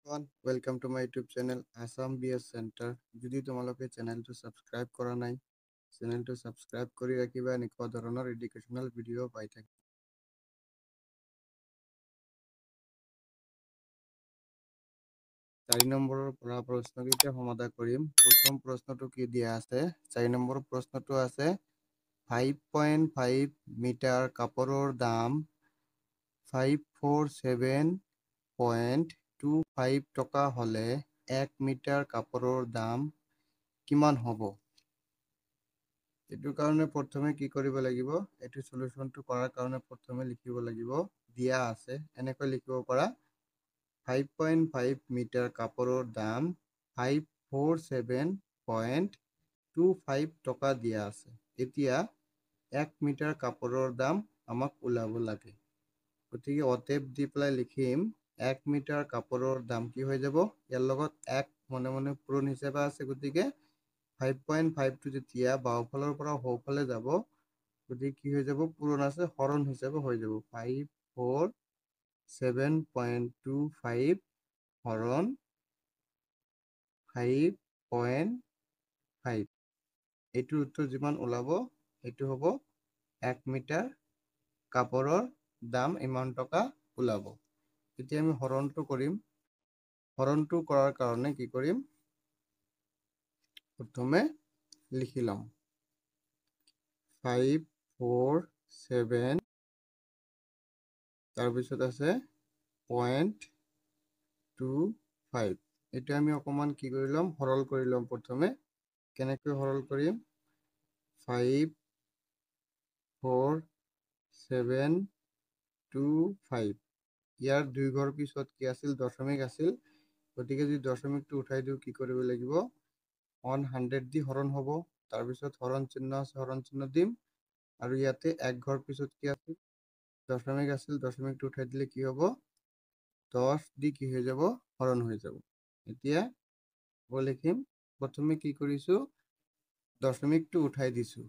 Welcome to my YouTube channel Assam BS Center. যদি তোমালোকে চেনেলটো সাবস্ক্রাইব কৰা নাই, চেনেলটো সাবস্ক্ৰাইব কৰি ৰাখিবা এনেকুৱা ধৰণৰ এডুকেশ্যনাল ভিডিঅ' পাই থাকিবা। 4 নম্বৰৰ পৰা প্ৰশ্নকেইটা সমাধান কৰিম। প্ৰথম প্ৰশ্নটো কি দিয়া আছে? 4 নম্বৰ প্ৰশ্নটো আছে 5.5 মিটাৰ কাপোৰৰ দাম 547.25 টকা হলে 1 মিটাৰ কাপোৰৰ দাম কিমান হ'ব? এইটোৰ কাৰণে প্ৰথমে কি কৰিব লাগিব? এইটো সলিউশনটো কৰাৰ কাৰণে প্ৰথমে লিখিব লাগিব দিয়া আছে এনেকৈ লিখিব পাৰা 5.5 মিটাৰ কাপোৰৰ দাম 547.25 টকা দিয়া আছে। এতিয়া 1 মিটাৰ কাপোৰৰ দাম আমাক ওলাব লাগে। গতিকে অতএব দি পেলাই লিখিম 1 মিটাৰ কাপোৰৰ দাম কি হৈ যাব? ইয়াৰ লগত 1 মনে মনে পূৰণ হিচাপে আছে, গতিকে 5.5 টো যেতিয়া বাওঁফালৰ পৰা সোঁফালে যাব গতিকে কি হৈ যাব? পূৰণ আছে, হৰণ হিচাপে হৈ যাব। 547.25 হৰণ 5.5 এইটোৰ উত্তৰ যিমান ওলাব সেইটো হ'ব 1 মিটাৰ কাপোৰৰ দাম ইমান টকা ওলাব। এতিয়া আমি হৰণটো কৰিম। হৰণটো কৰাৰ কাৰণে কি কৰিম? প্ৰথমে লিখি লম 547 তাৰপিছত আছে 0.25 এইটো আমি অকমান কি কৰি লম? সৰল কৰি লম। প্ৰথমে কেনেকৈ সৰল কৰিম? 54725 ইয়াৰ 2 ঘৰ পিছত কি আছিল? দশমিক আছিল। গতিকে যদি দশমিকটো উঠাই দিও কি কৰিব লাগিব? 100 দি হৰণ হ'ব। তাৰপিছত হৰণ চিহ্ন আছে, হৰণ চিহ্ন দিম। আৰু ইয়াতে 1 ঘৰ পিছত কি আছিল? দশমিক আছিল। দশমিকটো উঠাই দিলে কি হ'ব? 10 দি কি হৈ যাব? হৰণ হৈ যাব। এতিয়া লিখিম প্ৰথমে কি কৰিছো? দশমিকটো উঠাই দিছো,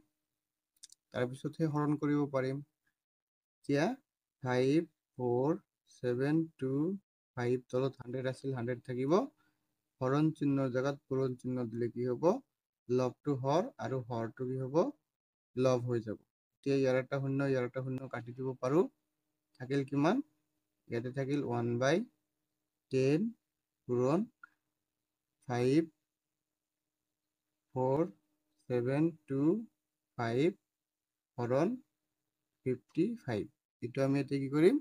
তাৰপিছতহে হৰণ কৰিব পাৰিম। এতিয়া 54725 তলত 100 আছিল, 100 থাকিব। হৰণ চিহ্নৰ জাগাত পূৰণ চিহ্ন দিলে কি হ'ব? লবটো হৰ আৰু হৰটো কি হ'ব? লব হৈ যাব। এতিয়া ইয়াৰ এটা শূন্য, ইয়াৰ এটা শূন্য কাটি দিব পাৰো। থাকিল কিমান? ইয়াতে থাকিল 1/10 পূৰণ 54725 হৰণ 55 এইটো আমি এতিয়া কি কৰিম?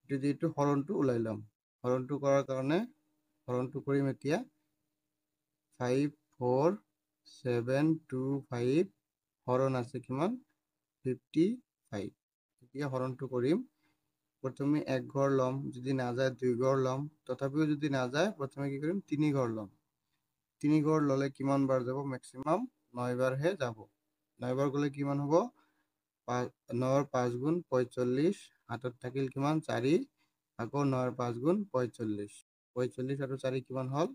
এইটো হৰণটো ওলাই লম। হৰণটো কৰাৰ কাৰণে হৰণটো কৰিম। এতিয়া 54725 হৰণ আছে কিমান? 55। এতিয়া হৰণটো কৰিম। প্ৰথমে 1 ঘৰ লম, যদি না যায় 2 ঘৰ লম, তথাপিও যদি না যায় প্ৰথমে কি কৰিম? 3 ঘৰ লম। 3 ঘৰ ললে কিমান বাৰ যাব? ম্যাক্সিমাম 9 বাৰহে যাব। 9 বাৰ গলে কিমান হ'ব? 9 5 গুণ 45 হাতত থাকিল কিমান? 4 আকৌ 9 5 গুণ 45 45 আৰু 4 কিমান হল?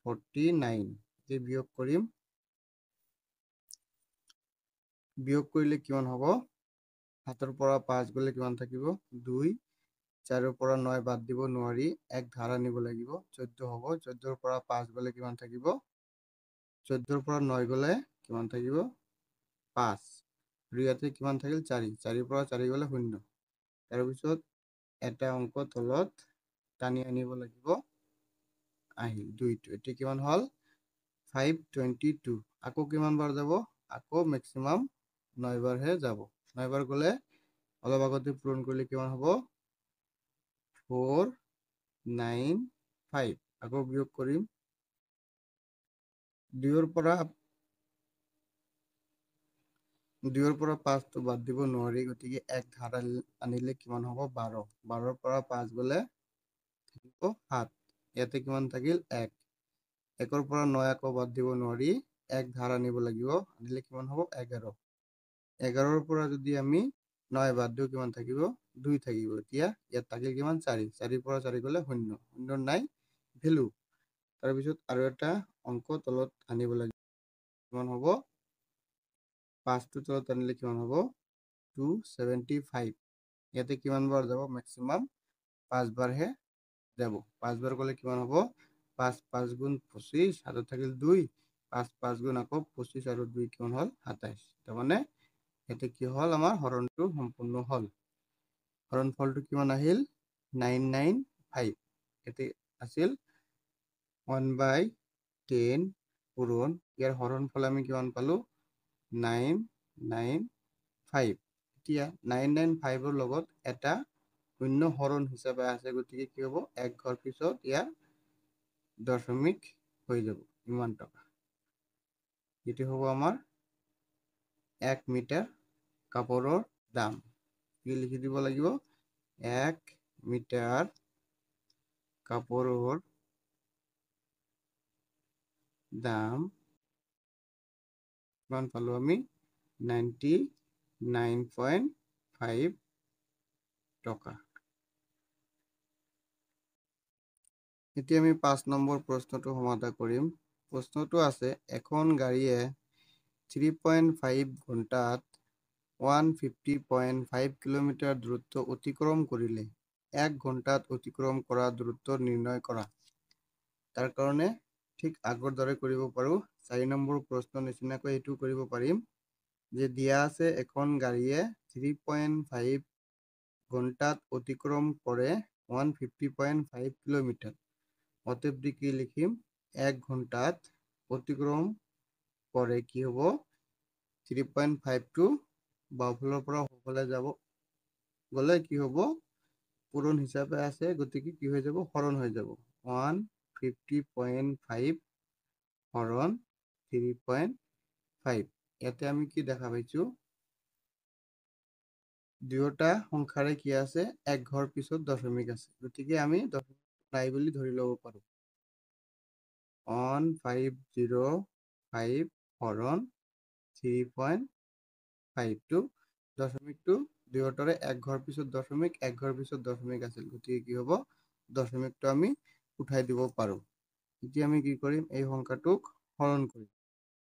49 এতিয়া বিয়োগ কৰিম। বিয়োগ কৰিলে কিমান হ'ব? 7 পৰা 5 গলে কিমান থাকিব? 2 4 পৰা 9 বাদ দিব নোৱাৰি, 1 ধাৰা নিব লাগিব, 14 হ'ব। 14 পৰা 5 গলে কিমান থাকিব? 14 পৰা 9 গলে কিমান থাকিব? 5 আৰু ইয়াতে কিমান থাকিল? 4 4 পৰা 4 গলে 0। তাৰপিছত এটা অংক তলত টানি আনিব লাগিব, আহিল 2টো। এতিয়া কিমান হল? 522 আকৌ কিমান বাৰ যাব? আকৌ ম্যাক্সিমাম 9 বাৰহে যাব। 9 বাৰ গলে অলপ আগতে পূৰণ কৰিলে কিমান হ'ব? 495 আকৌ বিয়োগ কৰিম। 2ৰ পৰা 5টো বাদ দিব নোৱাৰি, গতিকে 1 ধাৰা আনিলে কিমান হ'ব? 12 12ৰ পৰা 5 গলে থাকিব 7। ইয়াতে কিমান থাকিল? 1 1ৰ পৰা 9 আকৌ বাদ দিব নোৱাৰি, 1 ধাৰা আনিব লাগিব, আনিলে কিমান হ'ব? 11 11ৰ পৰা যদি আমি 9 বাদ দিও কিমান থাকিব? 2 থাকিব। এতিয়া ইয়াত থাকিল কিমান? 4 4 পৰা 4 গলে 0 0 নাই ভ্যালু। তাৰপিছত আৰু এটা অংক তলত আনিব লাগিব, কিমান হ'ব? 5টো তলত আনিলে কিমান হ'ব? 275 ইয়াতে কিমান বাৰ যাব? ম্যাক্সিমাম 5 বাৰহে যাব। 5 বাৰ গ'লে কিমান হ'ব? 5 5 গুণ 25 হাতত থাকিল 2 5 5 গুণ আকৌ 25 আৰু 2 কিমান হ'ল? 27। তাৰমানে এতে কি হ'ল? আমাৰ হৰণটো সম্পূৰ্ণ হ'ল। হৰণ ফলটো কিমান আহিল? 995। এতে আছিল 1/10 পূৰণ ইয়াৰ হৰণফল আমি কিমান পালো? 995। এতিয়া 995ৰ লগত এটা শূন্য হৰণ হিচাপে আছে, গতিকে কি হ'ব? এক ঘৰ পিছত ইয়াৰ দশমিক হৈ যাব। ইমান টকা। এটি হ'ব আমাৰ 1 মিটাৰ কাপোৰৰ দাম। কি লিখি দিব লাগিব? 1 মিটাৰ কাপোৰৰ দাম কিমান পালো আমি? 99.5 টকা। এতিয়া আমি 5 নম্বৰ প্ৰশ্নটো সমাধান কৰিম। প্ৰশ্নটো আছে, এখন গাড়ীয়ে 3.5 ঘণ্টাত 150.5 কিলোমিটাৰ দূৰত্ব অতিক্ৰম কৰিলে 1 ঘণ্টাত অতিক্ৰম কৰা দূৰত্ব নিৰ্ণয় কৰা। তাৰ কাৰণে ঠিক আগৰ দৰে কৰিব পাৰো। 4 নম্বৰ প্ৰশ্ন নিচিনাকৈ এইটো কৰিব পাৰিম যে দিয়া আছে এখন গাড়ীয়ে 3.5 ঘণ্টাত অতিক্ৰম কৰে 150.5 কিলোমিটাৰ। অতএব কি লিখিম? 1 ঘণ্টাত অতিক্ৰম কৰে কি হ'ব? 3.5 টো বাওঁফালৰ পৰা সোঁফালে যাব গ'লে কি হ'ব? পূৰণ হিচাপে আছে, গতিকে কি হৈ যাব? হৰণ হৈ যাব। 150.5 হৰণ 3.5। ইয়াতে আমি কি দেখা পাইছো? দুয়োটা সংখ্যাৰে কি আছে? এক ঘৰ পিছত দশমিক আছে, গতিকে আমি দশমিক নাই বুলি ধৰি ল'ব পাৰো। 1505 হৰণ 3.5 টো দশমিকটো দুয়োটাৰে এক ঘৰ পিছত দশমিক, এক ঘৰ পিছত দশমিক আছিল, গতিকে কি হ'ব? দশমিকটো আমি উঠাই দিব পাৰো। এতিয়া আমি কি কৰিম? এই সংখ্যাটোক হৰণ কৰিম।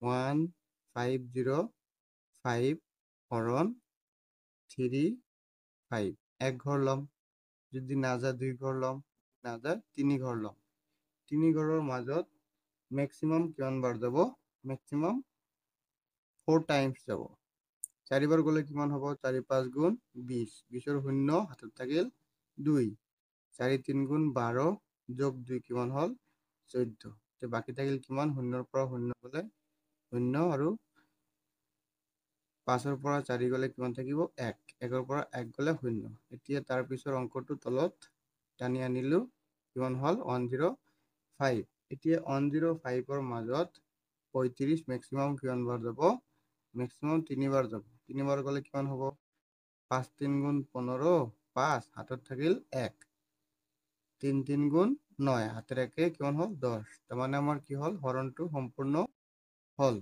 1505 হৰণ 35। এক ঘৰ ল'ম, যদি নাযায় 2 ঘৰ ল'ম, নাযায় 3 ঘৰ ল'ম। 3 ঘৰৰ মাজত মেক্সিমাম কিমান বাৰ যাব? মেক্সিমাম 4 টাইমছ যাব। 4 বাৰ গ'লে কিমান হ'ব? 4 5 গুণ 20। 20ৰ শূন্য হাতত থাকিল 2। 4 3 গুণ 12 যোগ 2 কিমান হ'ল? 14। তে বাকী থাকিল কিমান? শূন্যৰ পৰা শূন্য গ'লে শূন্য আৰু 5ৰ পৰা 4 গ'লে কিমান থাকিব? 1। 1ৰ পৰা 1 গ'লে শূন্য। এতিয়া তাৰ পিছৰ অংকটো তলত টানি আনিলো, কিমান হ'ল? 105। এতিয়া 105ৰ মাজত 35 মেক্সিমাম কিমান বাৰ যাব? মেক্সিমাম 3 বাৰ যাব। 3 বাৰ গ'লে কিমান হ'ব? 5 3 গুণ 15, 5 হাতত থাকিল 1। 3 3 গুণ 9 হাতের একে কিমান হ'ল? 10। তাৰমানে আমাৰ কি হ'ল? হৰণটো সম্পূৰ্ণ হ'ল।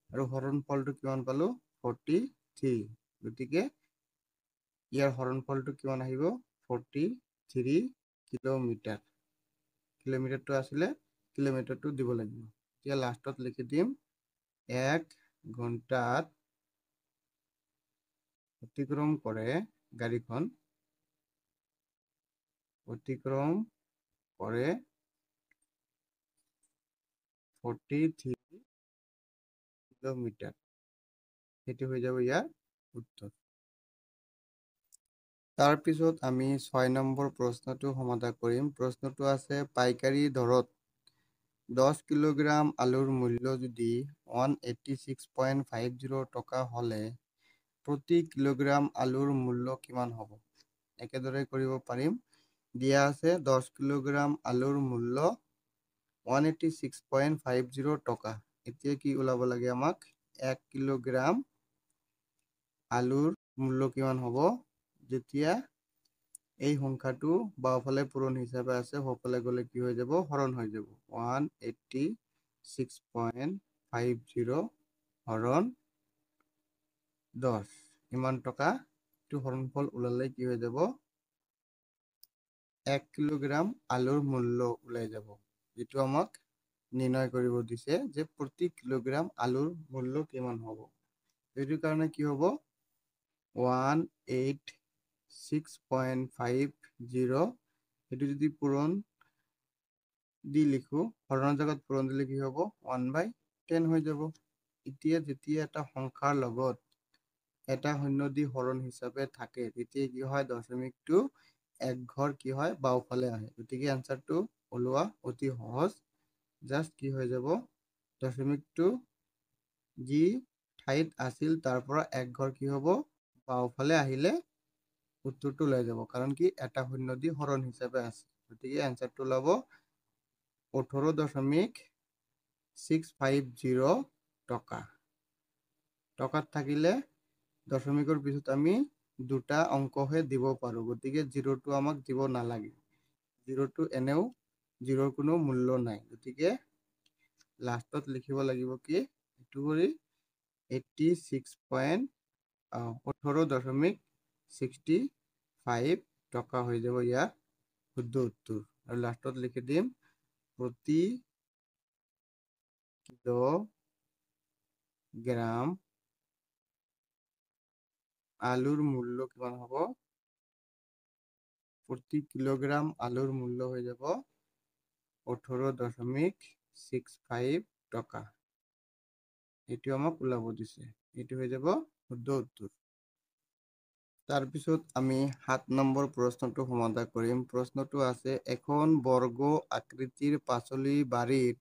আৰু হৰণ ফলটো কিমান পালো? 43। গতিকে ইয়াৰ হৰণ ফলটো কিমান আহিব? 43 কিলোমিটাৰ। কিলোমিটাৰটো আছিলে, কিলোমিটাৰটো দিব লাগিব। এতিয়া লাষ্টত লিখি দিম 1 ঘণ্টাত অতিক্ৰম কৰে গাড়ীখন অতিক্ৰম কৰে 43 কিলোমিটাৰ। সেইটো হৈ যাব ইয়াৰ উত্তৰ। তাৰপিছত আমি 6 নম্বৰ প্ৰশ্নটো সমাধান কৰিম। প্ৰশ্নটো আছে, পাইকাৰী দৰত 10 কিলোগ্ৰাম আলুৰ মূল্য যদি 186.50 টকা হ'লে প্ৰতি কিলোগ্ৰাম আলুৰ মূল্য কিমান হ'ব? একেদৰে কৰিব পাৰিম। দিয়া আছে 10 কিলোগ্ৰাম আলুৰ মূল্য 186.50 টকা। এতিয়া কি ওলাব লাগে আমাক? 1 কিলোগ্ৰাম আলুৰ মূল্য কিমান হ'ব? যেতিয়া এই সংখ্যাটো বাওঁফালে পূৰণ হিচাপে আছে, সোঁফালে গ'লে কি হৈ যাব? হৰণ হৈ যাব। 186.50 হৰণ 10। ইমান টকা টো হৰণফল ওলালে কি হৈ যাব? 1 কিলোগ্ৰাম আলুৰ মূল্য ওলাই যাব, যিটো আমাক নিৰ্ণয় কৰিব দিছে যে প্ৰতি কিলোগ্ৰাম আলুৰ মূল্য কিমান হ'ব। এইটো কাৰণে কি হ'ব? 186.50 এইটো যদি পূৰণ দি লিখো, হৰণৰ জেগাত পূৰণ দিলে কি হ'ব? 1/10 হৈ যাব। এতিয়া যেতিয়া এটা সংখ্যাৰ লগত এটা শূন্য দি হৰণ হিচাপে থাকে, তেতিয়া কি হয়? দশমিকটো এক ঘৰ কি হয়? বাওঁফালে আহে। গতিকে এনচাৰটো ওলোৱা অতি সহজ। জাষ্ট কি হৈ যাব? দশমিকটো যি ঠাইত আছিল তাৰ পৰা এক ঘৰ কি হ'ব? বাওঁফালে আহিলে উত্তৰটো ওলাই যাব। কাৰণ কি? এটা শূন্য দি হৰণ হিচাপে আছে। গতিকে এনচাৰটো ওলাব 18.650 টকা। টকাত থাকিলে দশমিকৰ পিছত আমি দুটা অংকহে দিব পাৰোঁ। গতিকে জিৰ'টো আমাক দিব নালাগে। জিৰ'টো এনেও জিৰ'ৰ কোনো মূল্য নাই। গতিকে লাষ্টত লিখিব লাগিব কি? এইটো কৰি 18.65 টকা হৈ যাব ইয়াৰ শুদ্ধ উত্তৰ। আৰু লাষ্টত লিখি দিম প্ৰতি কিলোগ্ৰাম আলুৰ মূল্য কিমান হ'ব? প্ৰতি কিলোগ্ৰাম আলুৰ মূল্য হৈ যাব 18.65 টকা। এইটো আমাক ওলাব দিছে। এইটো হৈ যাব শুদ্ধ উত্তৰ। তাৰপিছত আমি 7 নম্বৰ প্ৰশ্নটো সমাধান কৰিম। প্ৰশ্নটো আছে, এখন বৰ্গ আকৃতিৰ পাচলি বাৰীৰ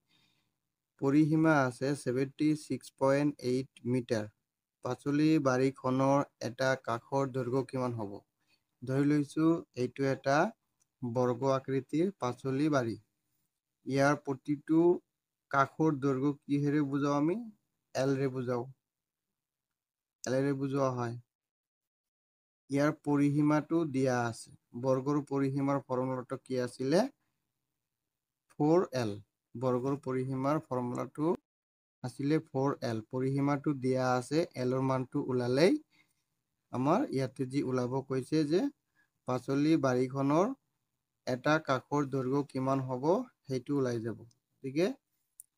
পৰিসীমা আছে 76.8 মিটাৰ। পাচলি বাৰীখনৰ এটা কাষৰ দৈৰ্ঘ্য কিমান হ'ব? ধৰি লৈছোঁ এইটো এটা বৰ্গ আকৃতিৰ পাচলি বাৰী। ইয়াৰ প্ৰতিটো কাষৰ দৈৰ্ঘ্য কিহেৰে বুজাও আমি? এলৰে বুজাও। এলেৰে বুজোৱা হয়। ইয়াৰ পৰিসীমাটো দিয়া আছে। বৰ্গৰ পৰিসীমাৰ ফৰ্মুলাটো কি আছিলে? 4L। বৰ্গৰ পৰিসীমাৰ ফৰ্মুলাটো আছিলে 4L। পৰিসীমাটো দিয়া আছে, এলৰ মানটো ওলালেই আমাৰ ইয়াতে যি ওলাব কৈছে যে পাচলি বাৰীখনৰ এটা কাষৰ দৈৰ্ঘ্য কিমান হ'ব সেইটো ওলাই যাব। গতিকে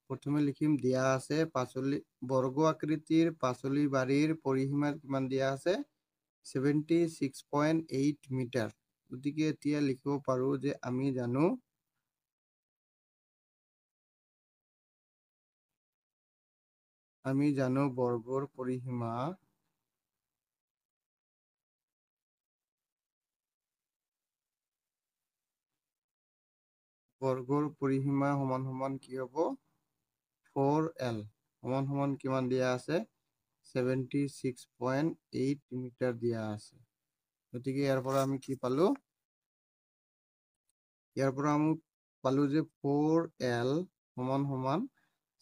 প্ৰথমে লিখিম দিয়া আছে বৰ্গ আকৃতিৰ পাচলি বাৰীৰ পৰিসীমা কিমান দিয়া আছে? 76.8 মিটাৰ। গতিকে এতিয়া লিখিব পাৰোঁ যে আমি জানো বৰ্গৰ পৰিসীমা সমান সমান কি হ'ব? 4L সমান সমান কিমান দিয়া আছে? 76.8 মিটাৰ দিয়া আছে। গতিকে ইয়াৰ পৰা আমি কি পালোঁ? ইয়াৰ পৰা আমি পালোঁ যে 4L সমান সমান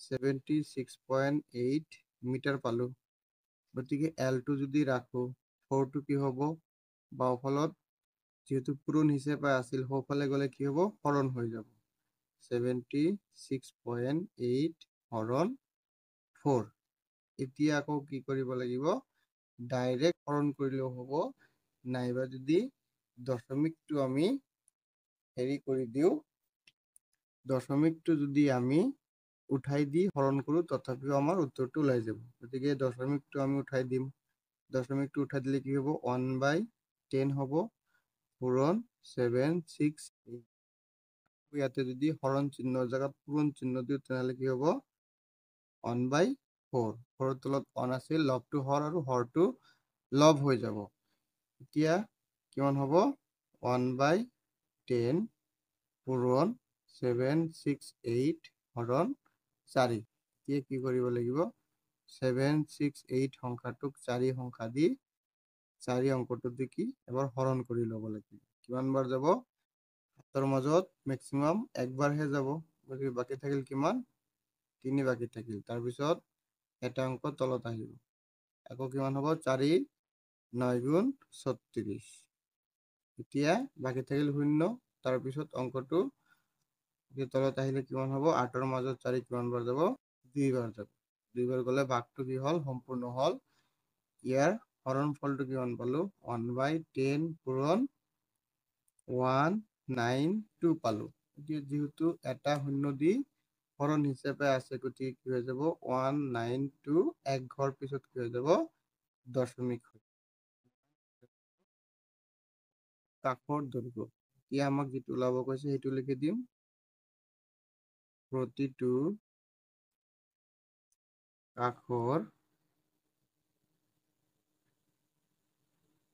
76.8 মিটাৰ পালোঁ। গতিকে এলটো যদি ৰাখোঁ, 4টো কি হ'ব? বাওঁফালত যিহেতু পূৰণ হিচাপে আছিল, সোঁফালে গ'লে কি হ'ব? হৰণ হৈ যাব। 76.8 হৰণ 4। এতিয়া আকৌ কি কৰিব লাগিব? ডাইৰেক্ট হৰণ কৰিলেও হ'ব, নাইবা যদি দশমিকটো আমি হেৰি কৰি দিওঁ, দশমিকটো যদি আমি উঠাই দি হৰণ কৰোঁ, তথাপিও আমাৰ উত্তৰটো ওলাই যাব। গতিকে দশমিকটো আমি উঠাই দিম। দশমিকটো উঠাই দিলে কি হ'ব? 1/10 হ'ব পূৰণ 768। ইয়াতে যদি হৰণ চিহ্নৰ জেগাত পূৰণ চিহ্ন দিওঁ, তেনেহ'লে কি হ'ব? 1/4। 4ৰ তলত 1 আছিল, লবটো হৰ আৰু হৰটো লব হৈ যাব। এতিয়া কিমান হ'ব? 1/10 পূৰণ 768 হৰণ 4। এতিয়া কি কৰিব লাগিব? 768 সংখ্যাটোক 4 সংখ্যা দি 4 অংকটো দি কি এবাৰ হৰণ কৰি ল'ব লাগিব। কিমান বাৰ যাব? 7ৰ মাজত মেক্সিমাম একবাৰহে যাব। গতিকে বাকী থাকিল কিমান? 3 বাকী থাকিল। তাৰপিছত এটা অংক তলত আহিব। আকৌ কিমান হ'ব? 4 9 গুণ 36। এতিয়া বাকী থাকিল 0। তাৰপিছত অংকটো তলত আহিলে কিমান হ'ব? 8ৰ মাজত 4 কিমান বাৰ যাব? 2 বাৰ যাব। 2 বাৰ গ'লে ভাগটো কি হ'ল? সম্পূৰ্ণ হ'ল। ইয়াৰ হৰণ ফলটো কিমান পালোঁ? 1/10 পূৰণ 192 পালোঁ। এতিয়া যিহেতু এটা শূন্য দি হৰণ হিচাপে আছে, গতিকে কি হৈ যাব? 192 এক ঘৰ পিছত কি হৈ যাব? দশমিক কাষৰ দৈৰ্ঘ্য। এতিয়া আমাক যেটো ওলাব কৈছে সেইটো লিখি দিম। প্ৰতিটো কাষৰ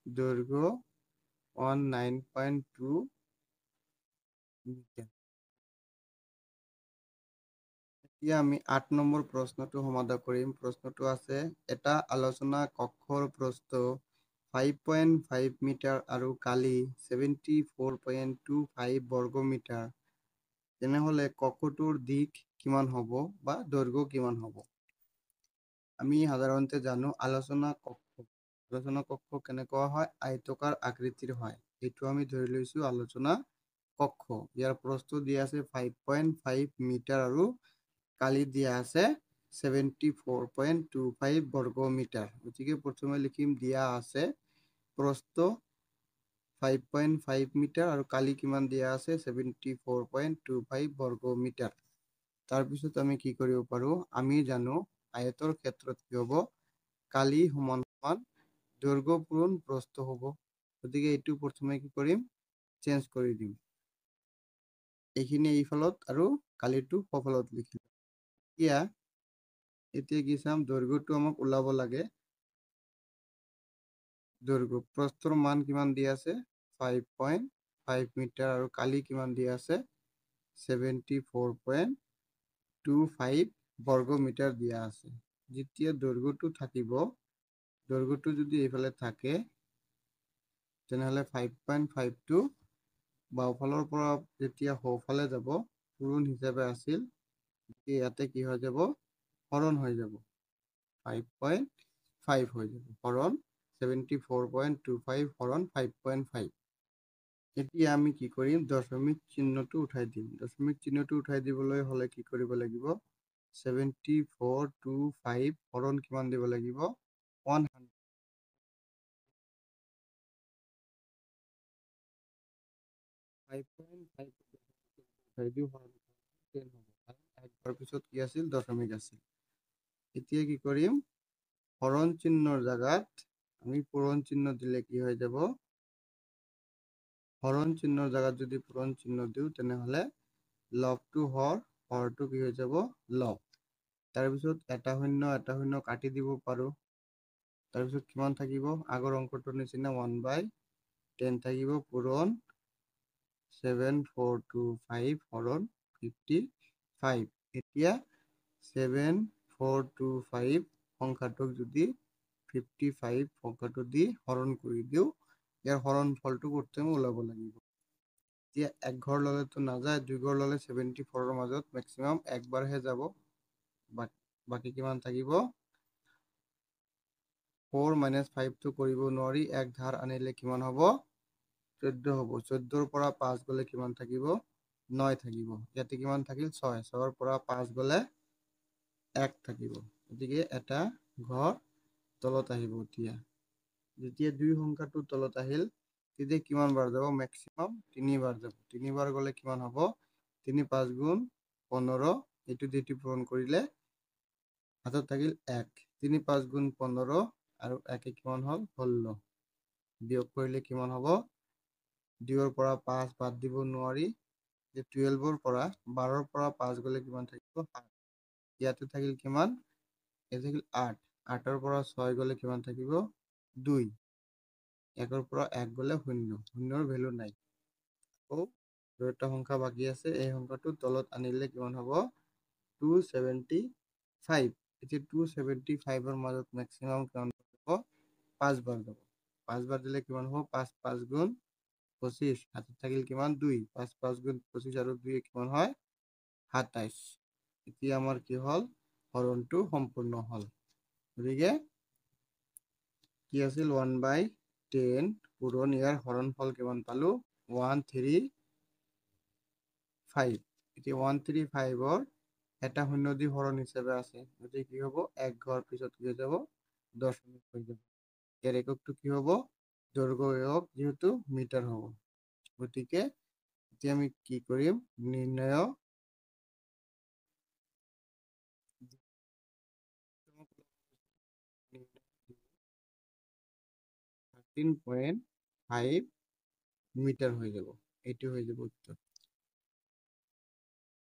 দৈৰ্ঘ্য 19.2 মিটাৰ। এতিয়া আমি 8 নম্বৰ প্ৰশ্নটো সমাধান কৰিম। প্ৰশ্নটো আছে এটা আলোচনা কক্ষৰ প্ৰস্থ 5.5 মিটাৰ আৰু কালি 74.25 বৰ্গ মিটাৰ। তেনেহলে কক্ষটোৰ দিক কিমান হ'ব বা দৈৰ্ঘ্য কিমান হ'ব? আমি সাধাৰণতে জানো আলোচনা কক্ষ কেনেকুৱা হয়? আয়তকাৰ আকৃতিৰ হয়। এইটো আমি ধৰি লৈছো আলোচনা কক্ষ। ইয়াৰ প্ৰস্থ দিয়া আছে 5.5 মিটাৰ আৰু কালি দিয়া আছে 74.25 বৰ্গ মিটাৰ। গতিকে প্ৰথমে লিখিম দিয়া আছে প্ৰস্থ 5.5 মিটাৰ আৰু কালি কিমান দিয়া আছে 74.25 বৰ্গ মিটাৰ। তাৰপিছত আমি কি কৰিব পাৰো? আমি জানো আয়তৰ ক্ষেত্ৰত কি হ'ব? কালি সমান দৈৰ্ঘ্য পূৰণ প্ৰস্থ হ'ব। গতিকে এইটো প্ৰথমে কি কৰিম? চেঞ্জ কৰি দিম। এইখিনি এইফালত আৰু কালিটো সফলত লিখিম। এতিয়া কি চাম? দৈৰ্ঘ্যটো আমাক ওলাব লাগে। দৈৰ্ঘ্য প্ৰস্থৰ মান কিমান দিয়া আছে? 5.5 মিটাৰ আৰু কালি কিমান দিয়া আছে? 74.25 বৰ্গ মিটাৰ দিয়া আছে। যেতিয়া দৈৰ্ঘ্যটো থাকিব, দৈৰ্ঘ্যটো যদি এইফালে থাকে তেনেহলে 5.5টো বাওঁফালৰ পৰা যেতিয়া সোঁফালে যাব পূৰণ হিচাপে আছিল, ইয়াতে কি হৈ যাব? হৰণ হৈ যাব। 5.5 হৈ যাব। হৰণ 74.25 হৰণ 5.5। এতিয়া আমি কি কৰিম? দশমিক চিহ্নটো উঠাই দিম। দশমিক চিহ্নটো উঠাই দিবলৈ হলে কি কৰিব লাগিব? 74.25 হৰণ কিমান দিব লাগিব? 100। 5.5 একবাৰ পিছত কি আছিল? দশমিক আছিল। এতিয়া কি কৰিম? হৰণ চিহ্নৰ জাগাত আমি পূৰণ চিহ্ন দিলে কি হৈ যাব? হৰণ চিহ্নৰ জাগাত যদি পূৰণ চিহ্ন দিওঁ তেনেহলে লবটো হৰ, হৰটো কি হৈ যাব? লব। তাৰপিছত এটা শূন্য কাটি দিব পাৰো। তাৰপিছত কিমান থাকিব? আগৰ অংকটোৰ নিচিনা 1/10 থাকিব পূৰণ 7425 হৰণ 55। এতিয়া 7425 সংখ্যাটোক যদি 55 সংখ্যাটো দি হৰণ কৰি দিওঁ, ইয়াৰ হৰণ ফলটো প্ৰথমে ওলাব লাগিব। এতিয়া এক ঘৰ ললেতো নাযায়, দুই ঘৰ ললে 74ৰ মাজত মেক্সিমাম একবাৰহে যাব। বাকী কিমান থাকিব? 4 - 5টো কৰিব নোৱাৰি। এক ধাৰ আনিলে কিমান হ'ব? 14 হ'ব। 14ৰ পৰা 5 গলে কিমান থাকিব? 9 থাকিব। ইয়াতে কিমান থাকিল? 6। 6ৰ পৰা 5 গলে 1 থাকিব। গতিকে এটা ঘৰ তলত আহিব। যেতিয়া দুই সংখ্যাটো তলত আহিল, তেতিয়া কিমান বাৰ যাব? মেক্সিমাম 3 বাৰ যাব। 3 বাৰ গলে কিমান হ'ব? 3 × 5 = 15। এইটো দি পূৰণ কৰিলে হাতত থাকিল 1। 3 × 5 = 15 আৰু 1 কিমান হ'ল? 16। বিয়োগ কৰিলে কিমান হ'ব? 2ৰ পৰা 5 বাদ দিব নোৱাৰি। 12ৰ পৰা 12ৰ পৰা 5 গলে কিমান থাকিব? 7। ইয়াতে থাকিল কিমান? ইয়াতে থাকিল 8। 8ৰ পৰা 6 গলে কিমান থাকিব? 2। 1ৰ পৰা 1 গলে 0। 0ৰ ভেলু নাই। আকৌ আৰু এটা সংখ্যা বাকী আছে। এই সংখ্যাটো তলত আনিলে কিমান হ'ব? 275। এতিয়া 275ৰ মাজত মেক্সিমাম কিমান যাব? 5 বাৰ যাব। 5 বাৰ দিলে কিমান হ'ব? 5 × 5 = 25। হাতত থাকিল কিমান? 2। 5 × 5 = 25 আৰু 2 কিমান হয়? 27। এতিয়া আমাৰ কি হ'ল? হৰণটো সম্পূৰ্ণ হ'ল। গতিকে কি আছিল? 1/10 পূৰণ ইয়াৰ হৰণফল কিমান পালো? 135। এতিয়া 135ৰ এটা শূন্য দি হৰণ হিচাপে আছে। গতিকে কি হ'ব? এক ঘৰ পিছত কি হৈ যাব? দশমিক হৈ যাব। ইয়াৰ এককটো কি হ'ব? দৈৰ্ঘ্য একক, যিহেতু মিটাৰ হ'ব। গতিকে এতিয়া আমি কি কৰিম? নিৰ্ণয় 13.5 মিটাৰ হৈ যাব। এইটো হৈ যাব উত্তৰ।